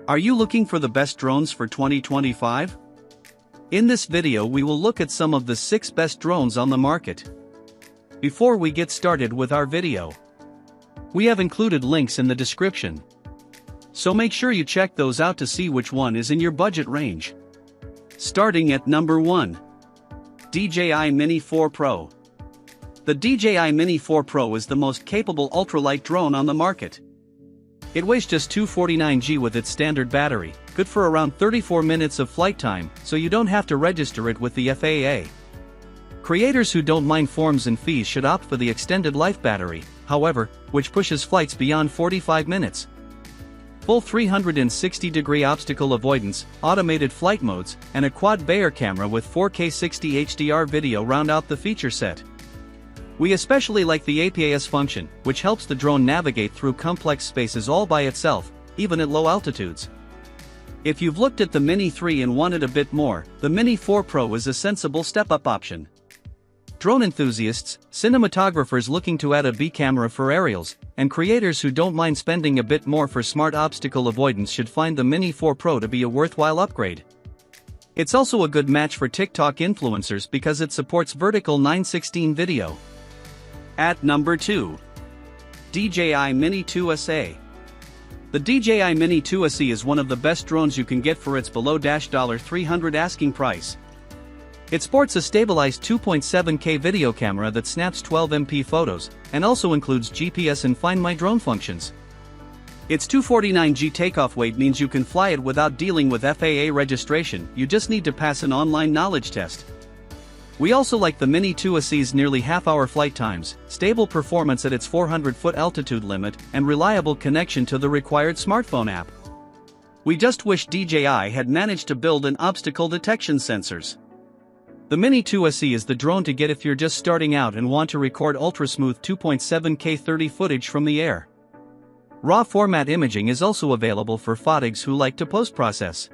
Are you looking for the best drones for 2025? In this video we will look at some of the 6 best drones on the market. Before we get started with our video, we have included links in the description, so make sure you check those out to see which one is in your budget range. Starting at number 1. DJI Mini 4 Pro. The DJI Mini 4 Pro is the most capable ultralight drone on the market. It weighs just 249 g with its standard battery, good for around 34 minutes of flight time, so you don't have to register it with the FAA. Creators who don't mind forms and fees should opt for the extended life battery, however, which pushes flights beyond 45 minutes. Full 360-degree obstacle avoidance, automated flight modes, and a quad Bayer camera with 4K 60 HDR video round out the feature set. We especially like the APAS function, which helps the drone navigate through complex spaces all by itself, even at low altitudes. If you've looked at the Mini 3 and wanted a bit more, the Mini 4 Pro is a sensible step-up option. Drone enthusiasts, cinematographers looking to add a B camera for aerials, and creators who don't mind spending a bit more for smart obstacle avoidance should find the Mini 4 Pro to be a worthwhile upgrade. It's also a good match for TikTok influencers because it supports vertical 9:16 video. At number 2. DJI Mini 2SE. The DJI Mini 2SE is one of the best drones you can get for its below $300 asking price. It sports a stabilized 2.7K video camera that snaps 12MP photos, and also includes GPS and Find My Drone functions. Its 249 g takeoff weight means you can fly it without dealing with FAA registration, you just need to pass an online knowledge test. We also like the Mini 2SE's nearly half-hour flight times, stable performance at its 400-foot altitude limit, and reliable connection to the required smartphone app. We just wish DJI had managed to build in obstacle detection sensors. The Mini 2SE is the drone to get if you're just starting out and want to record ultra-smooth 2.7K 30 footage from the air. RAW format imaging is also available for fatigs who like to post-process.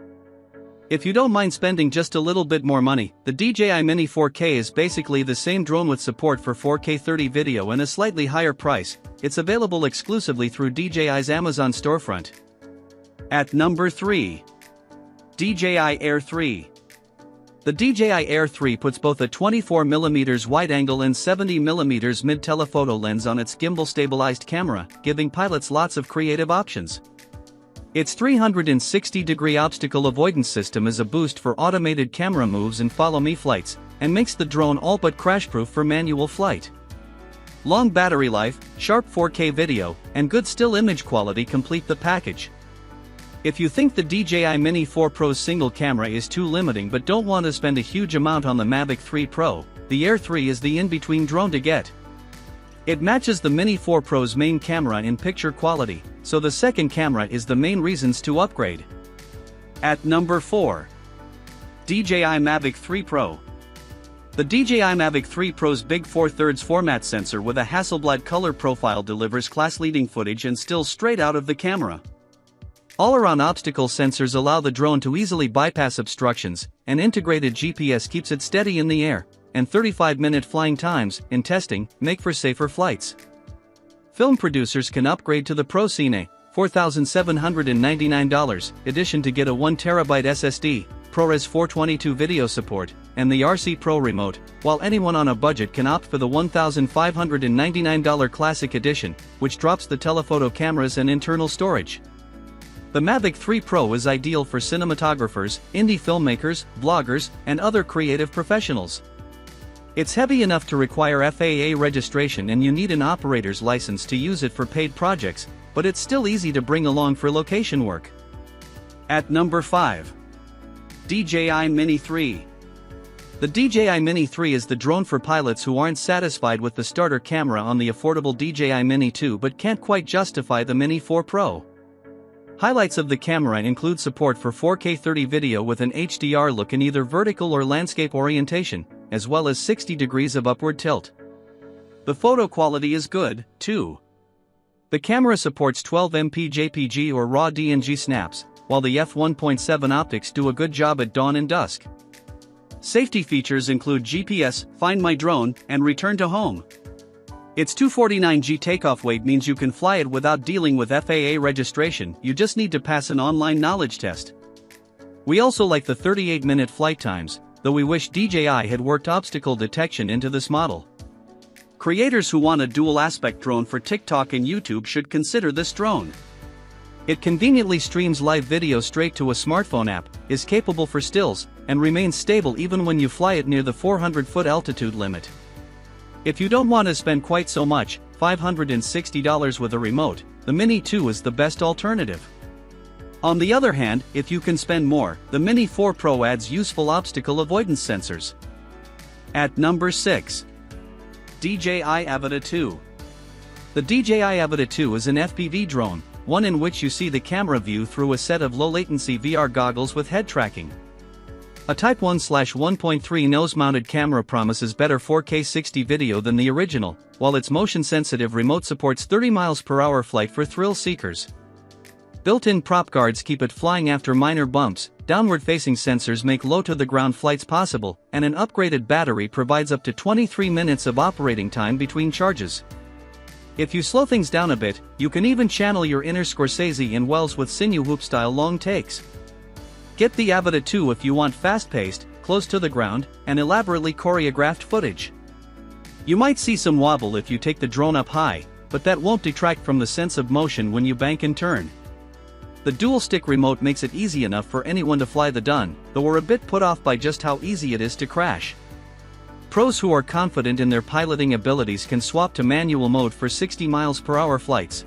If you don't mind spending just a little bit more money, the DJI Mini 4K is basically the same drone with support for 4K 30 video and a slightly higher price. It's available exclusively through DJI's Amazon storefront. At number 3. DJI Air 3. The DJI Air 3 puts both a 24mm wide-angle and 70mm mid-telephoto lens on its gimbal-stabilized camera, giving pilots lots of creative options. Its 360-degree obstacle avoidance system is a boost for automated camera moves and follow-me flights, and makes the drone all but crash-proof for manual flight. Long battery life, sharp 4K video, and good still image quality complete the package. If you think the DJI Mini 4 Pro's single camera is too limiting but don't want to spend a huge amount on the Mavic 3 Pro, the Air 3 is the in-between drone to get. It matches the Mini 4 Pro's main camera in picture quality, so the second camera is the main reasons to upgrade. At number 4. DJI Mavic 3 Pro. The DJI Mavic 3 Pro's big 4/3 format sensor with a Hasselblad color profile delivers class-leading footage and stills straight out of the camera. All-around obstacle sensors allow the drone to easily bypass obstructions, and integrated GPS keeps it steady in the air, and 35-minute flying times, in testing, make for safer flights. Film producers can upgrade to the Pro Cine, $4,799 edition to get a 1TB SSD, ProRes 422 video support, and the RC Pro remote, while anyone on a budget can opt for the $1,599 Classic edition, which drops the telephoto cameras and internal storage. The Mavic 3 Pro is ideal for cinematographers, indie filmmakers, vloggers, and other creative professionals. It's heavy enough to require FAA registration and you need an operator's license to use it for paid projects, but it's still easy to bring along for location work. At number 5. DJI Mini 3. The DJI Mini 3 is the drone for pilots who aren't satisfied with the starter camera on the affordable DJI Mini 2 but can't quite justify the Mini 4 Pro. Highlights of the camera include support for 4K 30 video with an HDR look in either vertical or landscape orientation, as well as 60 degrees of upward tilt. The photo quality is good, too. The camera supports 12MP JPG or RAW DNG snaps, while the f1.7 optics do a good job at dawn and dusk. Safety features include GPS, Find My Drone, and Return to Home. Its 249g takeoff weight means you can fly it without dealing with FAA registration, you just need to pass an online knowledge test. We also like the 38-minute flight times, though we wish DJI had worked obstacle detection into this model. Creators who want a dual-aspect drone for TikTok and YouTube should consider this drone. It conveniently streams live video straight to a smartphone app, is capable for stills, and remains stable even when you fly it near the 400-foot altitude limit. If you don't want to spend quite so much, $560 with a remote, the Mini 2 is the best alternative. On the other hand, if you can spend more, the Mini 4 Pro adds useful obstacle avoidance sensors. At number 6. DJI Avata 2. The DJI Avata 2 is an FPV drone, one in which you see the camera view through a set of low-latency VR goggles with head tracking. A Type 1/1.3 nose-mounted camera promises better 4K 60 video than the original, while its motion-sensitive remote supports 30 mph flight for thrill seekers. Built-in prop guards keep it flying after minor bumps, downward-facing sensors make low-to-the-ground flights possible, and an upgraded battery provides up to 23 minutes of operating time between charges. If you slow things down a bit, you can even channel your inner Scorsese in Wells with sinew hoop-style long takes. Get the Avata 2 if you want fast-paced, close to the ground, and elaborately choreographed footage. You might see some wobble if you take the drone up high, but that won't detract from the sense of motion when you bank and turn. The dual-stick remote makes it easy enough for anyone to fly the drone, though we're a bit put off by just how easy it is to crash. Pros who are confident in their piloting abilities can swap to manual mode for 60 mph flights,